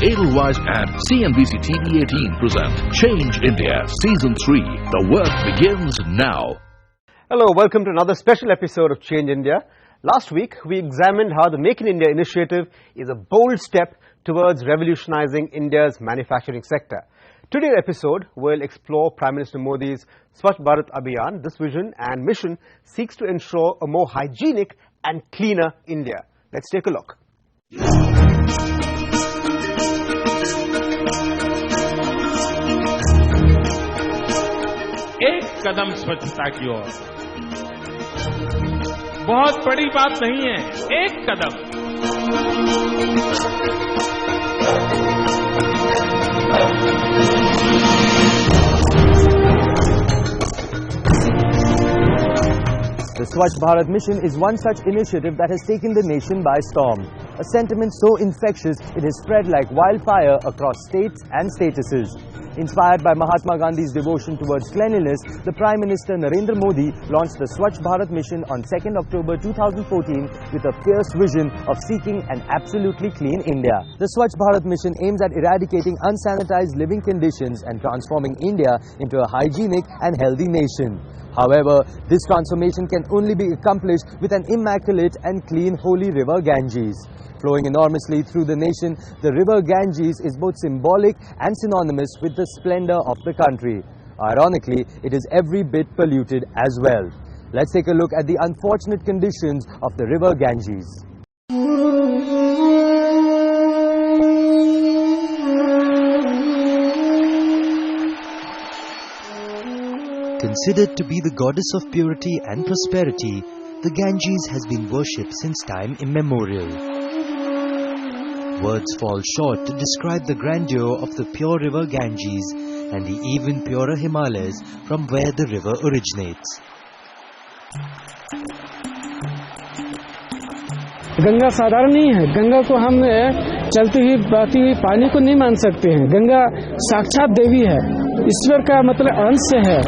Edelweiss and CNBC TV 18 present Change India Season 3. The work begins now. Hello, welcome to another special episode of Change India. Last week, we examined how the Make in India initiative is a bold step towards revolutionizing India's manufacturing sector. Today's episode will explore Prime Minister Modi's Swachh Bharat Abhiyan. This vision and mission seeks to ensure a more hygienic and cleaner India. Let's take a look. एक कदम स्वच्छता की ओर, बहुत बड़ी बात नहीं है, एक कदम। The Swachh Bharat mission is one such initiative that has taken the nation by storm. A sentiment so infectious it has spread like wildfire across states and statuses. Inspired by Mahatma Gandhi's devotion towards cleanliness, the Prime Minister Narendra Modi launched the Swachh Bharat mission on 2nd October 2014 with a fierce vision of seeking an absolutely clean India. The Swachh Bharat mission aims at eradicating unsanitized living conditions and transforming India into a hygienic and healthy nation. However, this transformation can only be accomplished with an immaculate and clean holy river Ganges. Flowing enormously through the nation, the river Ganges is both symbolic and synonymous with the splendor of the country. Ironically, it is every bit polluted as well. Let's take a look at the unfortunate conditions of the river Ganges. Considered to be the goddess of purity and prosperity, the Ganges has been worshipped since time immemorial. Words fall short to describe the grandeur of the pure river Ganges and the even purer Himalayas from where the river originates. Ganga साधारण नहीं है। गंगा को हम चलती हुई बहती हुई पानी को नहीं मान सकते हैं। गंगा साक्षात देवी है, ईश्वर का मतलब अंश है।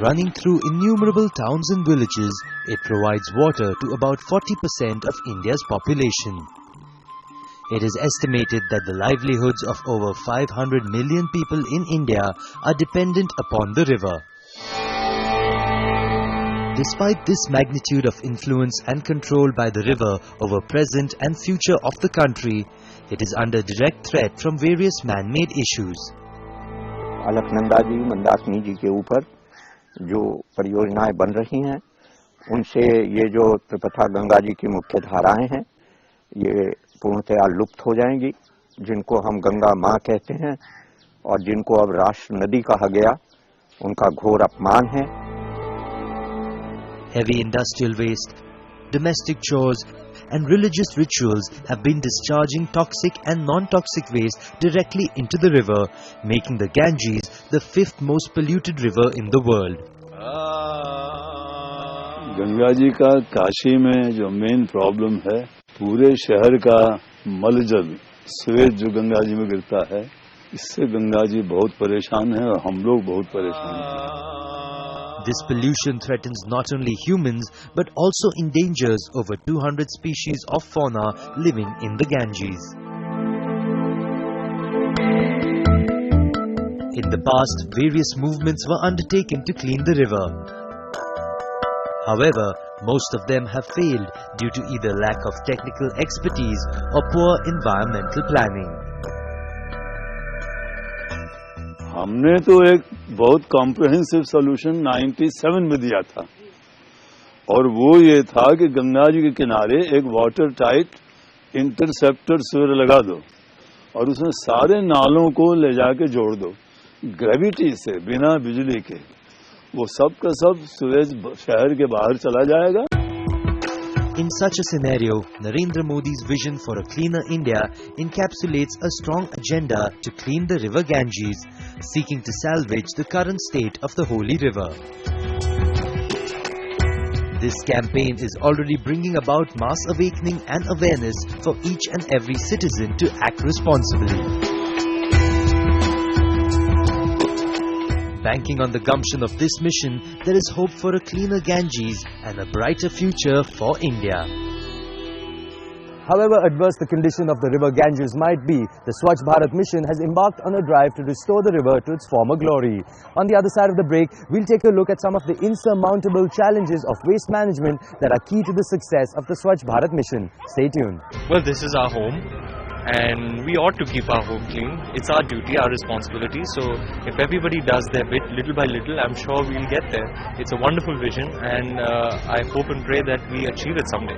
Running through innumerable towns and villages, it provides water to about 40% of India's population. It is estimated that the livelihoods of over 500 million people in India are dependent upon the river. Despite this magnitude of influence and control by the river over present and future of the country, it is under direct threat from various man-made issues. Alaknanda जी, मंदाकिनी जी के ऊपर जो परियोजनाएं बन रही हैं, उनसे ये जो त्रिपथा गंगा जी की मुख्य धाराएं हैं, ये पूर्णतया लुप्त हो जाएंगी। जिनको हम गंगा माँ कहते हैं और जिनको अब राष्ट्र नदी कहा गया, उनका घोर अपमान है। Heavy industrial waste, domestic chores and religious rituals have been discharging toxic and non-toxic waste directly into the river, making the Ganges the fifth most polluted river in the world. Ganga ji का काशी में जो मेन प्रॉब्लम है, पूरे शहर का मलजल Suez जो गंगा जी में गिरता है, इससे गंगा जी बहुत परेशान है और हम लोग बहुत परेशान हैं। This pollution threatens not only humans but also endangers over 200 species of fauna living in the Ganges. In the past, various movements were undertaken to clean the river. However, most of them have failed due to either lack of technical expertise or poor environmental planning. हमने तो एक बहुत comprehensive solution 97 में दिया था और वो ये था कि गंगा जी के किनारे एक वाटर टाइट इंटरसेप्टर सीवर लगा दो और उसमें सारे नालों को ले जाके जोड़ दो ग्रेविटी से, बिना बिजली के। वो सब का सब सीवेज शहर के बाहर चला जाएगा। In such a scenario, Narendra Modi's vision for a cleaner India encapsulates a strong agenda to clean the river Ganges, seeking to salvage the current state of the holy river. This campaign is already bringing about mass awakening and awareness for each and every citizen to act responsibly. Banking on the gumption of this mission, there is hope for a cleaner Ganges and a brighter future for India. However adverse the condition of the river Ganges might be, the Swachh Bharat mission has embarked on a drive to restore the river to its former glory. On the other side of the break, we'll take a look at some of the insurmountable challenges of waste management that are key to the success of the Swachh Bharat mission. Stay tuned. Well, this is our home, and we ought to keep our home clean. It's our duty, our responsibility. So if everybody does their bit little by little, I'm sure we'll get there. It's a wonderful vision, and I hope and pray that we achieve it someday.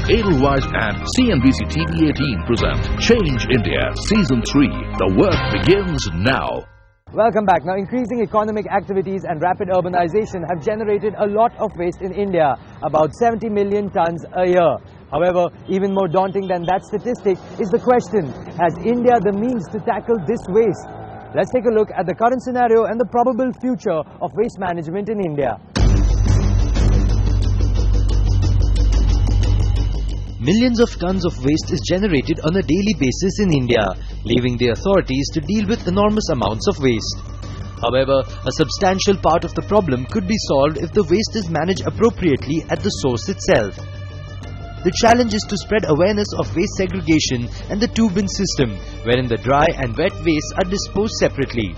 Edelweiss and CNBC TV 18 present Change India Season 3. The work begins now. Welcome back. Now, increasing economic activities and rapid urbanization have generated a lot of waste in India, about 70 million tons a year. However, even more daunting than that statistic is the question, has India the means to tackle this waste? Let's take a look at the current scenario and the probable future of waste management in India. Millions of tons of waste is generated on a daily basis in India, leaving the authorities to deal with enormous amounts of waste. However, a substantial part of the problem could be solved if the waste is managed appropriately at the source itself. The challenge is to spread awareness of waste segregation and the two-bin system, wherein the dry and wet waste are disposed separately.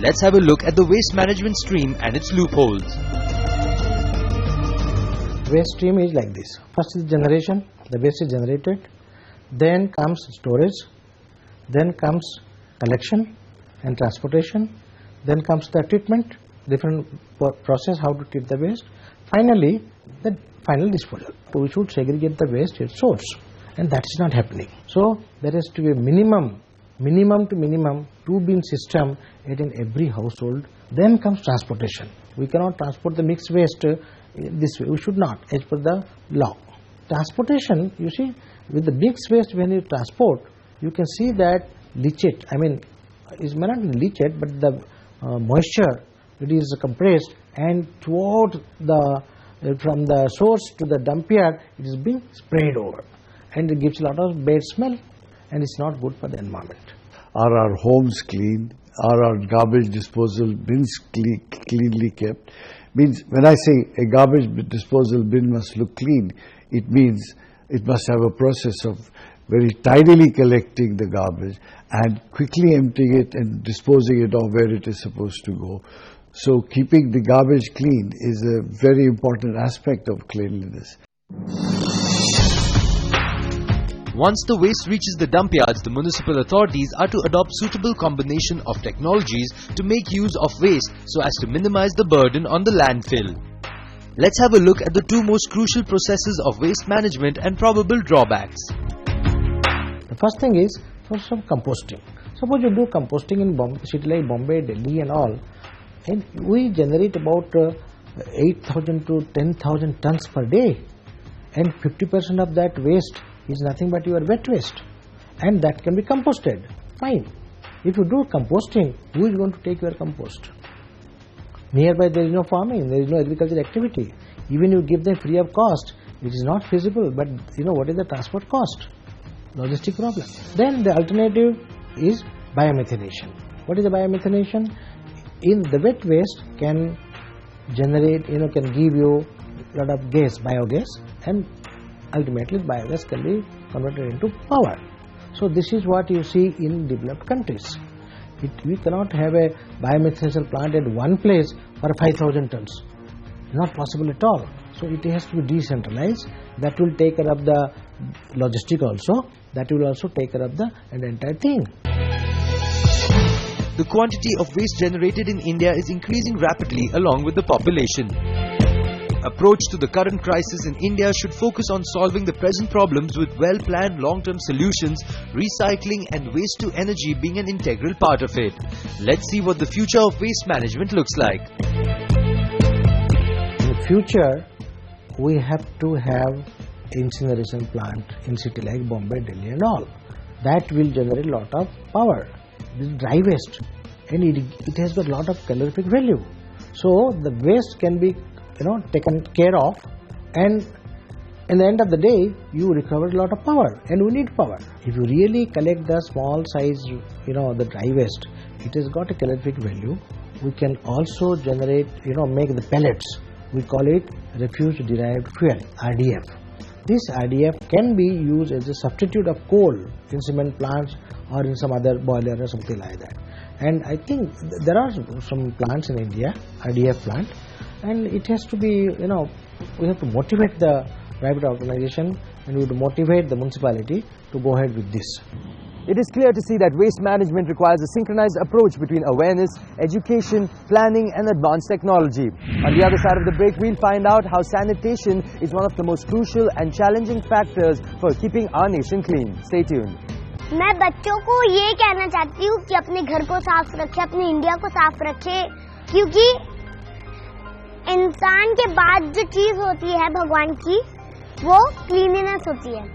Let's have a look at the waste management stream and its loopholes. Waste stream is like this. First is generation, the waste is generated, then comes storage, then comes collection and transportation, then comes the treatment, different process how to treat the waste, finally the final disposal. So we should segregate the waste at source, and that is not happening. So there has to be a minimum to minimum two-bin system in every household. Then comes transportation. We cannot transport the mixed waste this way. We should not, as per the law. Transportation, you see, with the mixed waste, when you transport, you can see that leachate, it may not be leachate, but the moisture, it is compressed, and throughout the from the source to the dump yard, it is being sprayed over, and it gives a lot of bad smell, and it's not good for the environment. Are our homes clean? Are our garbage disposal bins cleanly kept? Means when I say a garbage disposal bin must look clean, it means it must have a process of very tidily collecting the garbage and quickly emptying it and disposing it of where it is supposed to go. So keeping the garbage clean is a very important aspect of cleanliness. Once the waste reaches the dump yards, the municipal authorities are to adopt suitable combination of technologies to make use of waste so as to minimize the burden on the landfill. Let's have a look at the two most crucial processes of waste management and probable drawbacks. The first thing is for some composting. Suppose you do composting in city like Bombay, Delhi and all, and we generate about 8,000 to 10,000 tons per day, and 50% of that waste is nothing but your wet waste, and that can be composted. Fine. If you do composting, who is going to take your compost? Nearby there is no farming, there is no agricultural activity. Even you give them free of cost, it is not feasible, but what is the transport cost? Logistic problem. Then the alternative is biomethanation. What is the biomethanation? In the wet waste can generate, can give you a lot of gas, biogas, and ultimately biogas can be converted into power. So this is what you see in developed countries. We cannot have a biomethanation plant at one place for 5,000 tons. Not possible at all. So it has to be decentralized. That will take care of the logistic also. That will also take care of the entire thing. The quantity of waste generated in India is increasing rapidly along with the population. Approach to the current crisis in India should focus on solving the present problems with well-planned long-term solutions, recycling and waste to energy being an integral part of it. Let's see what the future of waste management looks like. In the future, we have to have incineration plant in city like Bombay, Delhi and all. That will generate a lot of power. This dry waste, and it has got a lot of calorific value. So the waste can be taken care of, and in the end of the day you recover a lot of power, and we need power. If you really collect the small size the dry waste, it has got a calorific value. We can also generate make the pellets we call it refuse derived fuel, RDF. This RDF can be used as a substitute of coal in cement plants or in some other boiler or something like that. And I think there are some plants in India, RDF plant, and it has to be, we have to motivate the private organization and we would motivate the municipality to go ahead with this. It is clear to see that waste management requires a synchronized approach between awareness, education, planning and advanced technology. On the other side of the break, we'll find out how sanitation is one of the most crucial and challenging factors for keeping our nation clean. Stay tuned. मैं बच्चों को ये कहना चाहती हूँ कि अपने घर को साफ रखें, अपने इंडिया को साफ रखें, क्योंकि इंसान के बाद जो चीज होती है भगवान की, वो क्लीनिनेस होती है.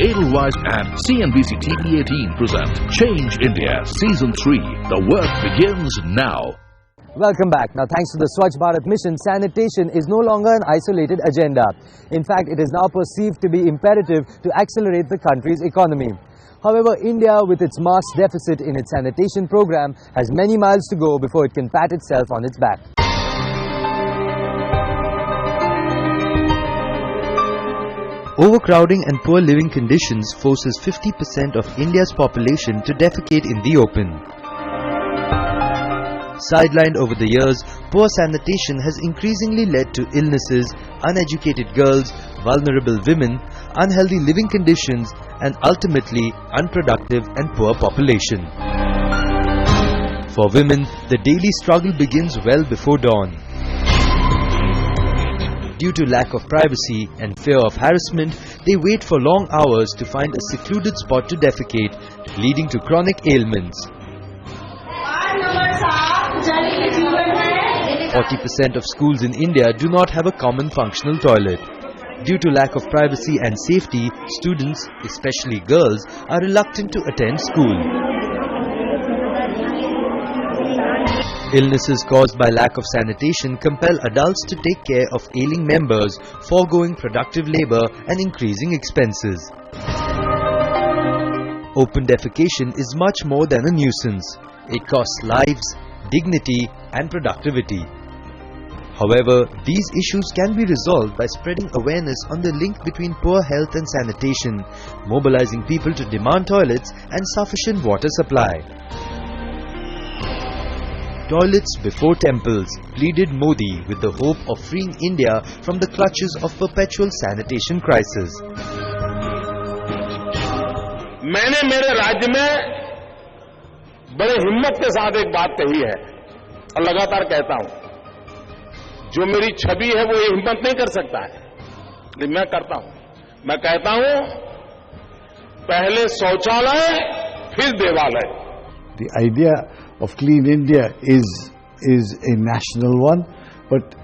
Edelweiss and CNBC TV18 present Change India Season 3. The work begins now. Welcome back. Now, thanks to the Swachh Bharat mission, sanitation is no longer an isolated agenda. In fact, it is now perceived to be imperative to accelerate the country's economy. However, India, with its mass deficit in its sanitation program, has many miles to go before it can pat itself on its back. Overcrowding and poor living conditions forces 50% of India's population to defecate in the open. Sidelined over the years, poor sanitation has increasingly led to illnesses, uneducated girls, vulnerable women, unhealthy living conditions, and ultimately unproductive and poor population. For women, the daily struggle begins well before dawn. Due to lack of privacy and fear of harassment, they wait for long hours to find a secluded spot to defecate, leading to chronic ailments. 40% of schools in India do not have a common functional toilet. Due to lack of privacy and safety, students, especially girls, are reluctant to attend school. Illnesses caused by lack of sanitation compel adults to take care of ailing members, foregoing productive labor and increasing expenses. Open defecation is much more than a nuisance. It costs lives, dignity and productivity. However, these issues can be resolved by spreading awareness on the link between poor health and sanitation, mobilizing people to demand toilets and sufficient water supply. Toilets before temples, pleaded Modi with the hope of freeing India from the clutches of perpetual sanitation crisis. मैंने मेरे राज्य में बड़े हिम्मत के साथ एक बात कही है और लगातार कहता हूं. जो मेरी छवि है वो ये हिम्मत नहीं कर सकता है, लेकिन मैं करता हूं. मैं कहता हूं, पहले शौचालय फिर देवालय. The idea of Clean India is a national one, but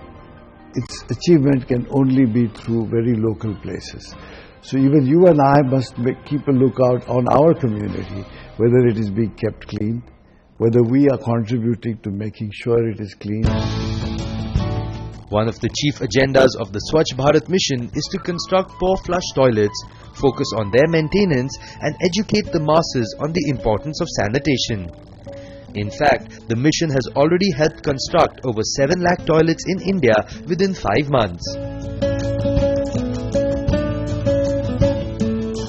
its achievement can only be through very local places. So even you and I must keep a lookout on our community, whether it is being kept clean, whether we are contributing to making sure it is clean. One of the chief agendas of the Swachh Bharat mission is to construct pour flush toilets, focus on their maintenance and educate the masses on the importance of sanitation. In fact, the mission has already helped construct over 7 lakh toilets in India within 5 months.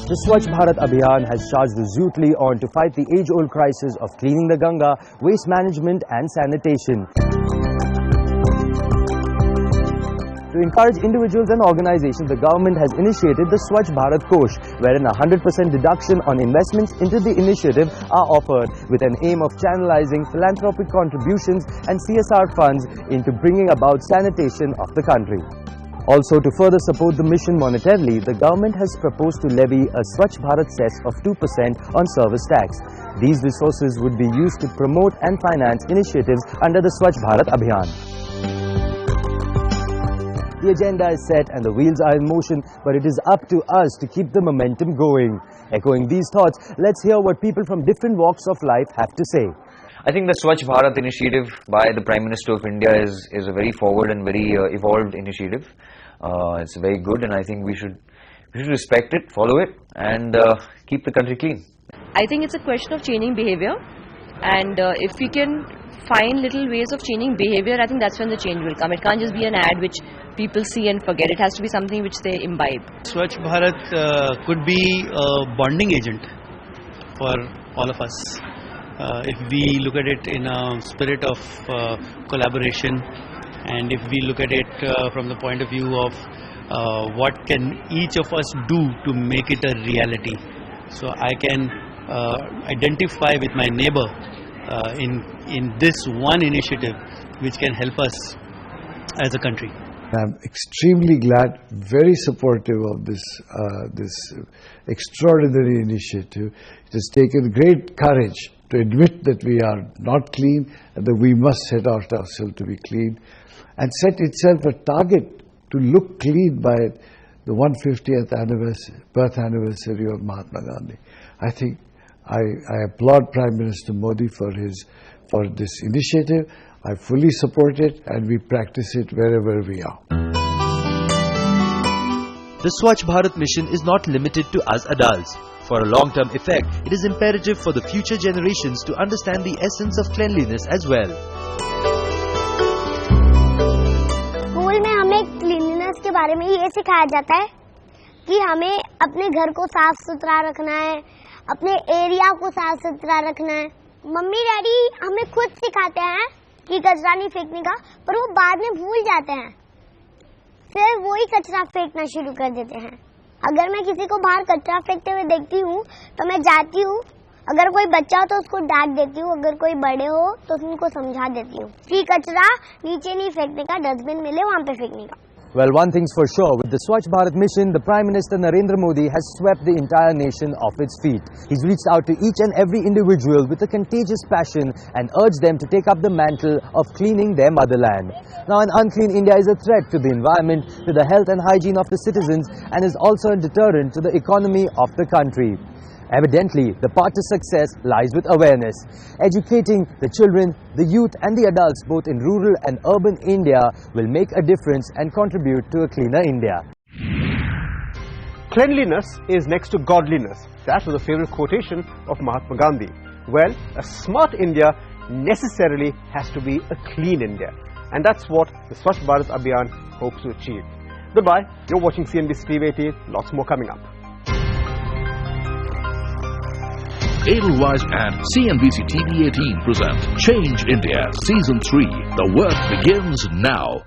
The Swachh Bharat Abhiyan has charged resolutely on to fight the age-old crisis of cleaning the Ganga, waste management and sanitation. To encourage individuals and organizations, the government has initiated the Swachh Bharat Kosh, wherein a 100% deduction on investments into the initiative are offered, with an aim of channelizing philanthropic contributions and CSR funds into bringing about sanitation of the country. Also, to further support the mission monetarily, the government has proposed to levy a Swachh Bharat cess of 2% on service tax. These resources would be used to promote and finance initiatives under the Swachh Bharat Abhiyan. The agenda is set and the wheels are in motion, but it is up to us to keep the momentum going. Echoing these thoughts, let's hear what people from different walks of life have to say. I think the Swachh Bharat initiative by the Prime Minister of India is a very forward and very evolved initiative. It's very good, and I think we should respect it, follow it, and keep the country clean. I think it's a question of changing behavior, and if we can find little ways of changing behavior, I think that's when the change will come. It can't just be an ad which people see and forget. It has to be something which they imbibe. Swachh Bharat could be a bonding agent for all of us. If we look at it in a spirit of collaboration, and if we look at it from the point of view of what can each of us do to make it a reality. So I can identify with my neighbor in this one initiative which can help us as a country. I'm extremely glad, very supportive of this extraordinary initiative. It has taken great courage to admit that we are not clean and that we must set out ourselves to be clean, and set itself a target to look clean by the 150th birth anniversary of Mahatma Gandhi. I think I applaud Prime Minister Modi for this initiative. I fully support it, and we practice it wherever we are. The Swachh Bharat mission is not limited to us adults. For a long-term effect, it is imperative for the future generations to understand the essence of cleanliness as well. School में हमें cleanliness के बारे में ये सिखाया जाता है कि हमें अपने घर को साफ सुथरा रखना है, अपने एरिया को साफ सुथरा रखना है. मम्मी डैडी हमें खुद सिखाते हैं कि कचरा नहीं फेंकने का, पर वो बाद में भूल जाते हैं, फिर वही कचरा फेंकना शुरू कर देते हैं. अगर मैं किसी को बाहर कचरा फेंकते हुए देखती हूँ तो मैं जाती हूँ, अगर कोई बच्चा हो तो उसको डांट देती हूँ, अगर कोई बड़े हो तो उनको समझा देती हूँ कि कचरा नीचे नहीं फेंकने का, डस्टबिन मिले वहाँ पे फेंकने का. Well, one thing's for sure, with the Swachh Bharat mission, the Prime Minister Narendra Modi has swept the entire nation off its feet. He's reached out to each and every individual with a contagious passion and urged them to take up the mantle of cleaning their motherland. Now, an unclean India is a threat to the environment, to the health and hygiene of the citizens, and is also a deterrent to the economy of the country. Evidently, the path to success lies with awareness. Educating the children, the youth and the adults both in rural and urban India will make a difference and contribute to a cleaner India. Cleanliness is next to godliness. That was a favorite quotation of Mahatma Gandhi. Well, a smart India necessarily has to be a clean India. And that's what the Swachh Bharat Abhiyan hopes to achieve. Goodbye. You're watching CNBC TV 18. Lots more coming up. Edelweiss and CNBC TV 18 present Change India Season 3. The work begins now.